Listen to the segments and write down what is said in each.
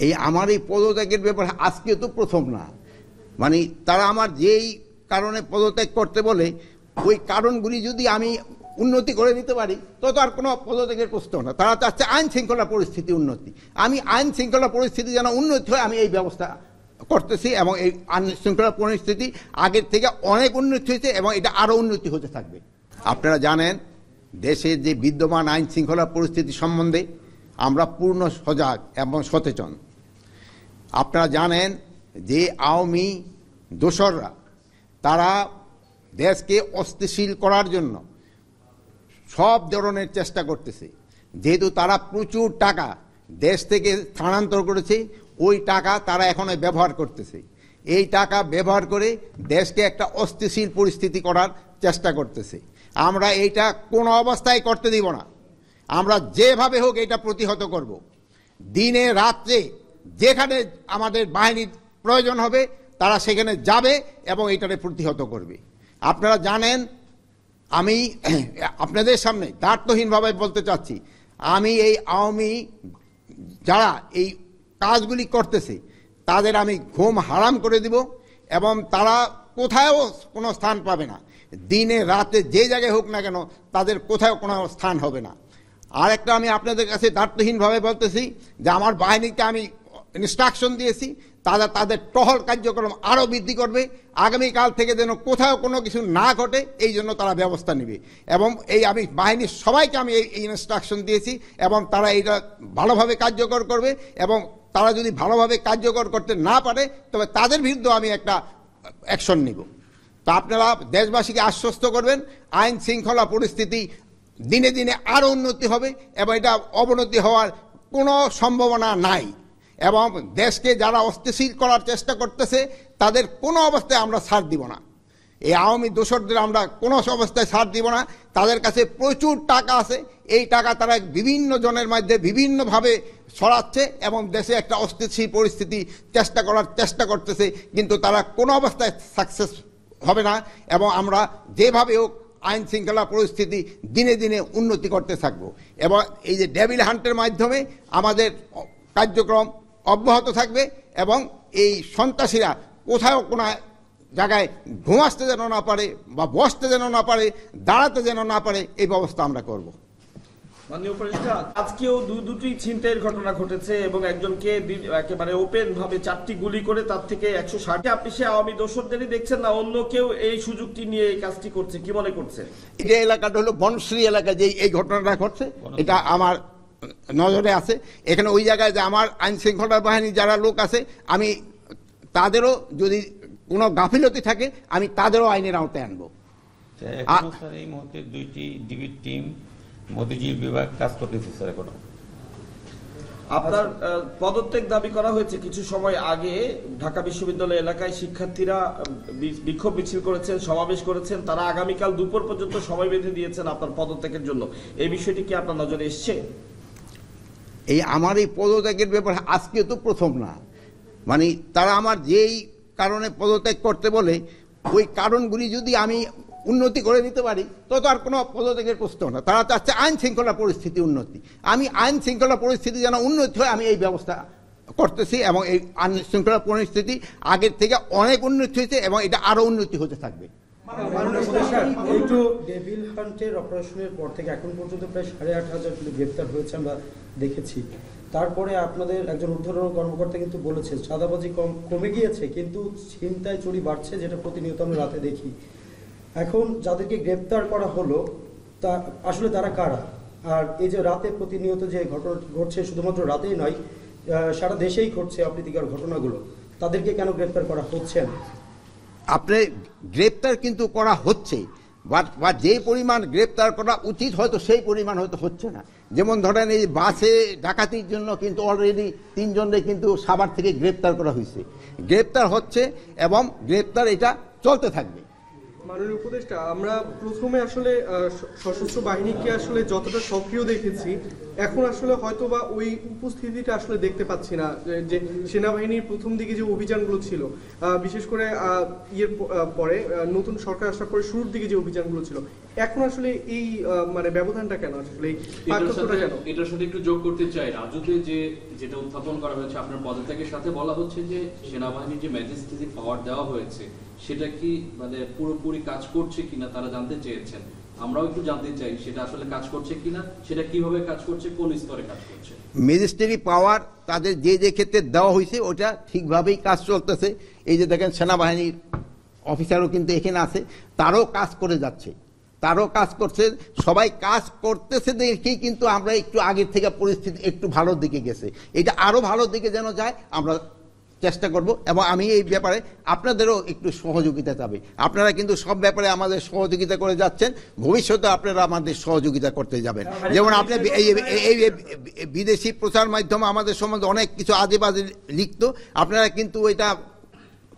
এই আমার এই পদত্যাগের ব্যাপারে আজকে তো প্রথম না, মানে তারা আমার যেই কারণে পদত্যাগ করতে বলে ওই কারণগুলি যদি আমি উন্নতি করে দিতে পারি তো আর কোনো পদত্যাগের প্রশ্ন না। তারা চাচ্ছে আইন শৃঙ্খলা পরিস্থিতি উন্নতি। আমি আইন শৃঙ্খলা পরিস্থিতি যেন উন্নতি হয় আমি এই ব্যবস্থা করতেছি, এবং এই আইন শৃঙ্খলা পরিস্থিতি আগের থেকে অনেক উন্নতি হয়েছে এবং এটা আরও উন্নতি হতে থাকবে। আপনারা জানেন দেশের যে বিদ্যমান আইন শৃঙ্খলা পরিস্থিতি সম্বন্ধে আমরা পূর্ণ সজাগ এবং সচেতন। আপনারা জানেন যে আওয়ামী দোসররা তারা দেশকে অস্থিতিশীল করার জন্য সব ধরনের চেষ্টা করতেছে। যেহেতু তারা প্রচুর টাকা দেশ থেকে স্থানান্তর করেছে, ওই টাকা তারা এখন ব্যবহার করতেছে। এই টাকা ব্যবহার করে দেশকে একটা অস্থিতিশীল পরিস্থিতি করার চেষ্টা করতেছে। আমরা এইটা কোনো অবস্থায় করতে দিব না। আমরা যেভাবে হোক এটা প্রতিহত করব। দিনে রাত্রে যেখানে আমাদের বাহিনীর প্রয়োজন হবে তারা সেখানে যাবে এবং এটাকে প্রতিহত করবে। আপনারা জানেন আমি আপনাদের সামনে দ্বার্থহীনভাবে বলতে চাচ্ছি, আমি এই আওয়ামী যারা এই কাজগুলি করতেছে তাদের আমি ঘুম হারাম করে দিব এবং তারা কোথাও কোনো স্থান পাবে না। দিনে রাতে যে জায়গায় হোক না কেন তাদের কোথাও কোনো স্থান হবে না। আর একটা আমি আপনাদের কাছে দ্বার্থহীনভাবে বলতেছি যে আমার বাহিনীকে আমি ইনস্ট্রাকশন দিয়েছি তারা তাদের টহল কার্যক্রম আরও বৃদ্ধি করবে। আগামীকাল থেকে যেন কোথাও কোনো কিছু না ঘটে এই জন্য তারা ব্যবস্থা নেবে। এবং এই আমি বাহিনীর সবাইকে আমি এই ইনস্ট্রাকশন দিয়েছি এবং তারা এইটা ভালোভাবে কার্যকর করবে। এবং তারা যদি ভালোভাবে কার্যকর করতে না পারে তবে তাদের বিরুদ্ধে আমি একটা অ্যাকশন নিব। তো আপনারা দেশবাসীকে আশ্বস্ত করবেন আইন শৃঙ্খলা পরিস্থিতি দিনে দিনে আরও উন্নতি হবে এবং এটা অবনতি হওয়ার কোনো সম্ভাবনা নাই। এবং দেশকে যারা অস্থিতিশীল করার চেষ্টা করতেছে তাদের কোনো অবস্থায় আমরা ছাড় দিব না। এই আওয়ামী দোসরদের আমরা কোনো অবস্থায় ছাড় দিব না। তাদের কাছে প্রচুর টাকা আছে, এই টাকা তারা বিভিন্ন জনের মধ্যে বিভিন্নভাবে ছড়াচ্ছে এবং দেশে একটা অস্থিতিশীল পরিস্থিতি চেষ্টা করতেছে, কিন্তু তারা কোনো অবস্থায় সাকসেস হবে না। এবং আমরা যেভাবে হোক আইন শৃঙ্খলা পরিস্থিতি দিনে দিনে উন্নতি করতে থাকবো। এবং এই যে ডেভিল হান্টের মাধ্যমে আমাদের কার্যক্রম অব্যাহত থাকবে এবং এই সন্ত্রাসীরা কোথাও কোনো জায়গায় ঘুমাতে যেন না পারে বা বসতে যেন না পারে, দাঁড়াতে যেন না পারে, এই ব্যবস্থা আমরা করব। মাননীয় উপদেষ্টা, আজকেও দুটি ছিনতাইয়ের ঘটনা ঘটেছে এবং একজনকে একেবারে ওপেন ভাবে 4টি গুলি করে তার থেকে 160। আপনি সে আওয়ামী দোসরদেরই দেখছেন না অন্য কেউ এই সুযোগটি নিয়ে এই কাজটি করছে, কি মনে করছেন? এটা এলাকাটা হলো বনশ্রী এলাকা, যে এই ঘটনাটা ঘটছে এটা আমার নজরে আছে। এখানে ওই জায়গায় যে আমার আইন শৃঙ্খলা বাহিনীর যারা লোক আছে আমি তাদেরও যদি কোনো গাফিলতি থাকে আমি তাদেরও আইনের আওতায় আনবো। এই মুহূর্তে 2টি ডিবি টিম মতিঝিল বিভাগ কাজ করতেছে স্যার। এখনো আপনার পদত্যাগ দাবি করা হয়েছে কিছু সময় আগে। ঢাকা বিশ্ববিদ্যালয় এলাকায় শিক্ষার্থীরা বিক্ষোভ মিছিল করেছেন, সমাবেশ করেছেন, তারা আগামীকাল দুপুর পর্যন্ত সময় বেঁধে দিয়েছেন আপনার পদত্যাগের জন্য। এই বিষয়টি কি আপনার নজরে এসছে? এই আমার এই পদত্যাগের ব্যাপারে আজকে তো প্রথম না, মানে তারা আমার যেই কারণে পদত্যাগ করতে বলে ওই কারণগুলি যদি আমি উন্নতি করে দিতে পারি তো আর কোনো পদত্যাগের প্রশ্ন না। তারা চাচ্ছে আইন শৃঙ্খলা পরিস্থিতি উন্নতি। আমি আইন শৃঙ্খলা পরিস্থিতি যেন উন্নতি হয় আমি এই ব্যবস্থা করতেছি এবং এই আইন শৃঙ্খলা পরিস্থিতি আগের থেকে অনেক উন্নতি হয়েছে এবং এটা আরও উন্নতি হতে থাকবে। একটু ডেভিল হান্টের অপারেশনের পর থেকে এখন পর্যন্ত প্রায় 8,500 কিন্তু গ্রেপ্তার হয়েছে আমরা দেখেছি। তারপরে আপনাদের একজন ঊর্ধ্বতন কর্মকর্তা কিন্তু বলেছে চাঁদাবাজি কমে গিয়েছে কিন্তু ছিনতাই চুরি বাড়ছে, যেটা প্রতিনিয়ত আমরা রাতে দেখি। এখন যাদেরকে গ্রেপ্তার করা হলো তা আসলে তারা কারা? আর এই যে রাতে প্রতিনিয়ত যে ঘটনা ঘটছে, শুধুমাত্র রাতেই নয় সারা দেশেই ঘটছে অপ্রীতিকর ঘটনাগুলো, তাদেরকে কেন গ্রেপ্তার করা হচ্ছে না? আপনি গ্রেপ্তার কিন্তু করা হচ্ছে, বা যে পরিমাণ গ্রেপ্তার করা উচিত হয়তো সেই পরিমাণ হয়তো হচ্ছে না। যেমন ধরেন এই বাসে ডাকাতির জন্য কিন্তু অলরেডি 3 জনকে কিন্তু সাভার থেকে গ্রেপ্তার করা হয়েছে। গ্রেপ্তার হচ্ছে এবং গ্রেপ্তার এটা চলতে থাকবে। মাননীয় উপদেষ্টা, আমরা প্রথমে আসলে সশস্ত্র বাহিনীকে আসলে যতটা সক্রিয় দেখেছি এখন আসলে হয়তো বা ওই উপস্থিতিটা আসলে দেখতে পাচ্ছি না। যে সেনাবাহিনীর প্রথম দিকে যে অভিযানগুলো ছিল, বিশেষ করে পরে নতুন সরকার আসার পরে শুরুর দিকে যে অভিযানগুলো ছিল, এখন আসলে এই মানে ব্যবধানটা কেন আসলে এই এটার পার্থক্যটা সাথে কেন? এটার সাথে একটু যোগ করতে চাই, রাজুতে যেটা উত্থাপন করা হয়েছে আপনার পদত্যাগের সাথে বলা হচ্ছে যে সেনাবাহিনীর যে ম্যাজিস্ট্রেসি পাওয়ার দেওয়া হয়েছে সেটা কি মানে পুরোপুরি কাজ করছে কিনা তারা জানতে চেয়েছেন। আমরাও একটু জানতে চাই সেটা আসলে কাজ করছে কিনা, সেটা কিভাবে কাজ করছে, কোন স্তরে কাজ করছে। ম্যাজিস্ট্রেরি পাওয়ার তাদের যে ক্ষেত্রে দেওয়া হয়েছে ওটা ঠিকভাবেই কাজ চলতেছে। এই যে দেখেন সেনাবাহিনীর অফিসারও কিন্তু এখানে আছে, তারও কাজ করে যাচ্ছে, তারও কাজ করছে, সবাই কাজ করতেছে দেখেই কিন্তু আমরা একটু আগের থেকে পরিস্থিতি একটু ভালোর দিকে গেছে। এটা আরও ভালোর দিকে যেন যায় আমরা চেষ্টা করব, এবং আমি এই ব্যাপারে আপনাদেরও একটু সহযোগিতা চাই। আপনারা কিন্তু সব ব্যাপারে আমাদের সহযোগিতা করে যাচ্ছেন, ভবিষ্যতে আপনারা আমাদের সহযোগিতা করতে যাবেন। যেমন আপনি এই বিদেশি প্রচার মাধ্যমে আমাদের সম্বন্ধে অনেক কিছু আজে বাজে লিখত, আপনারা কিন্তু ওইটা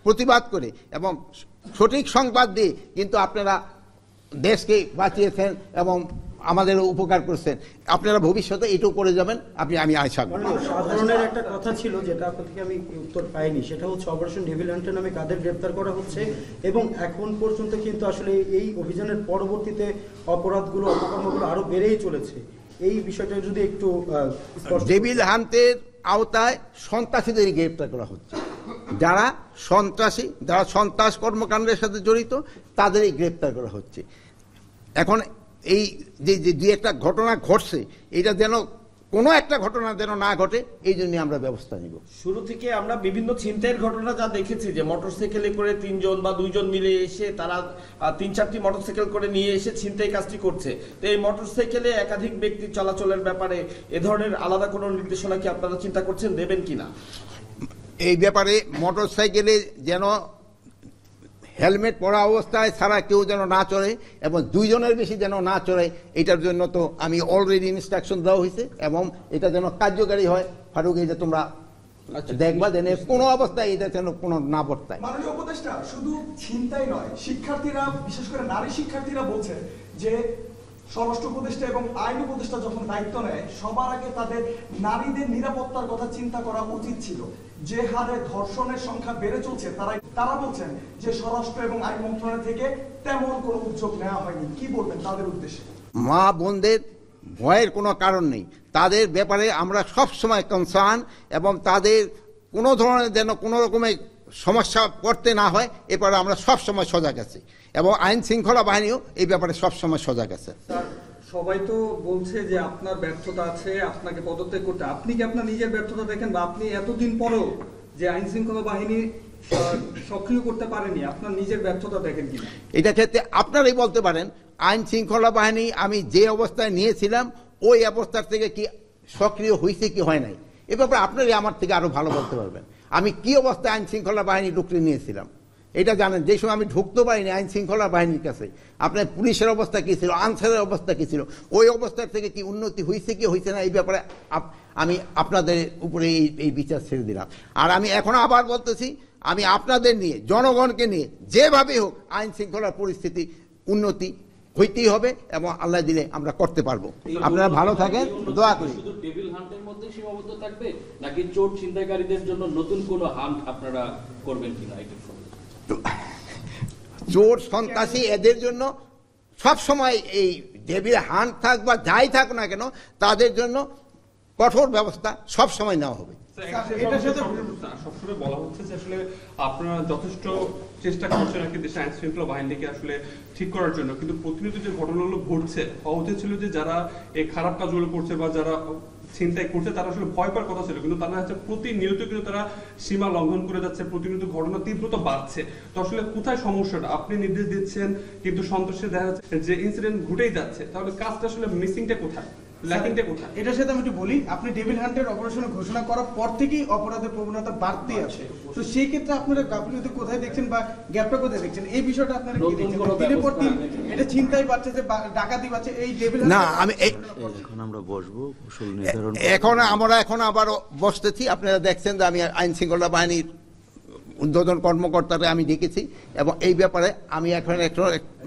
প্রতিবাদ করে এবং সঠিক সংবাদ দিয়ে কিন্তু আপনারা দেশকে বাঁচিয়েছেন এবং আমাদের উপকার করছেন। আপনারা ভবিষ্যতে এটাও করে যাবেন, আমি আশা করি। সাধারণের একটা কথা ছিল যেটা আপনার থেকে আমি উত্তর পাইনি, সেটা হচ্ছে অপারেশন ডেভিল হান্টার নামে কাদের গ্রেপ্তার করা হচ্ছে, এবং এখন পর্যন্ত কিন্তু আসলে এই অভিযানের পরবর্তীতে অপরাধগুলো অপকর্মগুলো আরো বেড়েই চলেছে। এই বিষয়টা যদি একটু ডেভিল হান্টের আওতায় সন্ত্রাসীদের গ্রেপ্তার করা হচ্ছে, যারা সন্ত্রাসী, যারা সন্ত্রাস কর্মকাণ্ডের সাথে জড়িত তাদেরই গ্রেপ্তার করা হচ্ছে। এখন এই যে দুই একটা ঘটনা ঘটছে, এটা যেন কোনো একটা ঘটনা যেন না ঘটে, এই জন্য আমরা ব্যবস্থা নিব। শুরু থেকে আমরা বিভিন্ন ছিনতাইয়ের ঘটনা যা দেখেছি যে মোটরসাইকেলে করে 3 জন বা 2 জন মিলে এসে তারা 3-4টি মোটরসাইকেল করে নিয়ে এসে ছিনতাই কাজটি করছে। তো এই মোটরসাইকেলে একাধিক ব্যক্তি চলাচলের ব্যাপারে এ ধরনের আলাদা কোনো নির্দেশনা কি আপনারা চিন্তা করছেন, দেবেন কিনা? এই ব্যাপারে মোটরসাইকেলে যেন হেলমেট পরা অবস্থায় ছাড়া কেউ যেন না চড়ে এবং 2 জনের বেশি যেন না চড়ে, এটার জন্য তো আমি অলরেডি ইনস্ট্রাকশন দেওয়া হয়েছে এবং এটা যেন কার্যকারী হয়। ফারুক, এই যে তোমরা দেখবা যেন কোনো অবস্থায় এটা যেন কোনো না বর্তায়। মাননীয় উপদেষ্টা, শুধু ছিনতাই নয়, শিক্ষার্থীরা বিশেষ করে নারী শিক্ষার্থীরা বলছে যে স্বরাষ্ট্র উপদেষ্টা এবং আইন উপদেষ্টা যখন দায়িত্ব নেয় সবার আগে তাদের নারীদের নিরাপত্তার কথা চিন্তা করা উচিত ছিল। যে হারে ধর্ষণের সংখ্যা বেড়ে চলছে তারা বলছেন যে স্বরাষ্ট্র এবং আইন মন্ত্রণালয় থেকে তেমন কোনো উদ্যোগ নেওয়া হয়নি। কি বলবেন তাদের উদ্দেশ্যে? মা বোনদের ভয়ের কোনো কারণ নেই, তাদের ব্যাপারে আমরা সব সময় কনসার্ন এবং তাদের কোনো ধরনের যেন কোনো রকমের সমস্যা করতে না হয় এবারে আমরা সব সময় সজাগ আছি এবং আইন শৃঙ্খলা বাহিনীও এই ব্যাপারে সব সময় সজাগ আছে। স্যার, সবাই তো বলছে যে আপনার ব্যর্থতা আছে, আপনাকে পদত্যাগ করতে। আপনি কি আপনার নিজের ব্যর্থতা দেখেন, বা আপনি এতদিন পরেও যে আইন শৃঙ্খলা বাহিনী সক্রিয় করতে পারেনি, আপনার নিজের ব্যর্থতা দেখেন কিনা? এটা ক্ষেত্রে আপনারাই বলতে পারেন আইন শৃঙ্খলা বাহিনী আমি যে অবস্থায় নিয়েছিলাম ওই অবস্থার থেকে কি সক্রিয় হয়েছে কি হয় নাই, এ ব্যাপারে আপনারাই আমার থেকে আরো ভালো বলতে পারবেন। আমি কি অবস্থায় আইন শৃঙ্খলা বাহিনী ঢুকতে নিয়েছিলাম এটা জানেন। যে সময় আমি ঢুকতে পারিনি আইন শৃঙ্খলা বাহিনীর কাছে, আপনার পুলিশের অবস্থা কী ছিল, আনসারের অবস্থা কী ছিল, ওই অবস্থার থেকে কি উন্নতি হয়েছে কি হয়েছে না, এই ব্যাপারে আমি আপনাদের উপরে এই বিচার ছেড়ে দিলাম। আর আমি এখন আবার বলতেছি, আমি আপনাদের নিয়ে, জনগণকে নিয়ে যেভাবে হোক আইন শৃঙ্খলার পরিস্থিতি উন্নতি হইতেই হবে এবং আল্লাহ দিলে আমরা করতে পারবো। আপনারা ভালো থাকেন, দোয়া করি। শুধু টেবিল হান্টের মধ্যে সীমাবদ্ধ থাকবে নাকি চোর ছিনতাইকারীদের জন্য নতুন কোনো হান্ট আপনারা করবেন কিনা? চোর সন্ত্রাসী এদের জন্য সব সময় এই ডেভিল হান্ট থাক বা যাই থাক না কেন তাদের জন্য কঠোর ব্যবস্থা সব সময় নেওয়া হবে। সবসময় বলা হচ্ছে যে আসলে আপনারা যথেষ্ট চেষ্টা করছেন আর কি দেশের আইন শৃঙ্খলা বাহিনীকে আসলে ঠিক করার জন্য, কিন্তু প্রতিনিয়ত যে ঘটনাগুলো ঘটছে, হওয়া উচিত ছিল যে যারা এই খারাপ কাজগুলো করছে বা যারা ছিনতাই করছে তারা আসলে ভয় পাওয়ার কথা ছিল, কিন্তু তারা হচ্ছে প্রতিনিয়ত কিন্তু তারা সীমা লঙ্ঘন করে যাচ্ছে, প্রতিনিয়ত ঘটনা তীব্রতা বাড়ছে। তো আসলে কোথায় সমস্যাটা? আপনি নির্দেশ দিচ্ছেন কিন্তু সন্ত্রাসী দেখা যাচ্ছে যে ইনসিডেন্ট ঘটেই যাচ্ছে, তাহলে কাজটা আসলে মিসিংটা কোথায়, ল্যাকিংটা কোথায়? এটার সাথে আমি একটু বলি, আপনি ডেভিল হান্টের অপারেশন ঘোষণা করার পর থেকেই অপরাধের প্রবণতা বাড়তে আছে। তো সেই ক্ষেত্রে আপনারা গাফিলতি কোথায় দেখছেন বা গ্যাপটা কোথায় দেখছেন, এই বিষয়টা আপনারা কি দেখছেন? দিনের পর দিন এটা ছিনতাই বাড়ছে, যে ডাকাতি বাড়ছে, এই ডেভিল না আমি এখন আমরা বসবো কৌশল নির্ধারণ, এখন আবার বসতেছি। আপনারা দেখছেন যে আমি আইন শৃঙ্খলা বাহিনীর উদ্বোধন কর্মকর্তারা আমি ডেকেছি এবং এই ব্যাপারে আমি এখন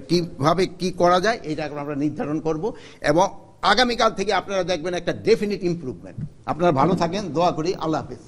কিভাবে কি করা যায় এটা এখন আমরা নির্ধারণ করব এবং আগামীকাল থেকে আপনারা দেখবেন একটা ডেফিনিট ইমপ্রুভমেন্ট। আপনারা ভালো থাকেন, দোয়া করি, আল্লাহ হাফেজ।